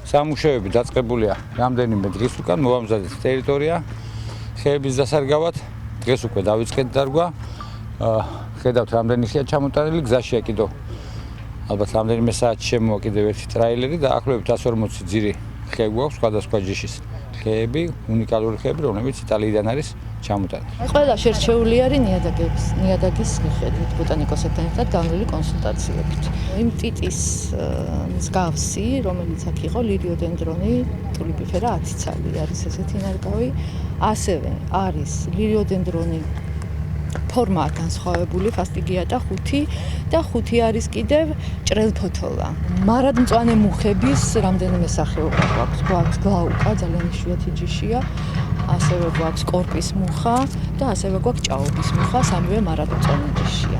სამუშაოები დაწყებულია რამდენიმე დღის უკან, მოამზადეს ტერიტორია ხეების დასარგავად. დღეს უკვე დავიწყეთ დარგვა. ხედავთ რამდენი ხეა ჩამოტანილი, გზაშია კიდევ ალბათ რამდენიმე საათი შემოვა კიდევ ერთი ტრაილერი და ახლობით 140 ძირი ხე გვაქვს სხვადასხვა ჯიშის ხეები, უნიკალური ხეები, რომლებიც იტალიიდან არის ჩამოტანილი. ყველა შერჩეული არის ნიადაგის მიხედვით ბოტანიკოსებთან ერთად განვლილი კონსულტაციებით. იმ ტიტის მსგავსი, რომელიც აქ იყო ლილიოდენდრონი, ტულიპიფერა 10 ცალი არის ესეთი ნარგავი, ასევე არის ლილიოდენდრონი ფორმაა განსხვავებული, ფასტიგია და 5 არის კიდევ ჭრელფოთოლა. მარადმწვანე მუხების რამდენიმე სახეობა გვაქვს გლაუკა, ძალიან იშვიათი ჯიშია, ასევე გვაქვს კორპის მუხა და ასევე გვაქვს ჭაობის მუხა, სამივე მარადმწვანე ჯიშია.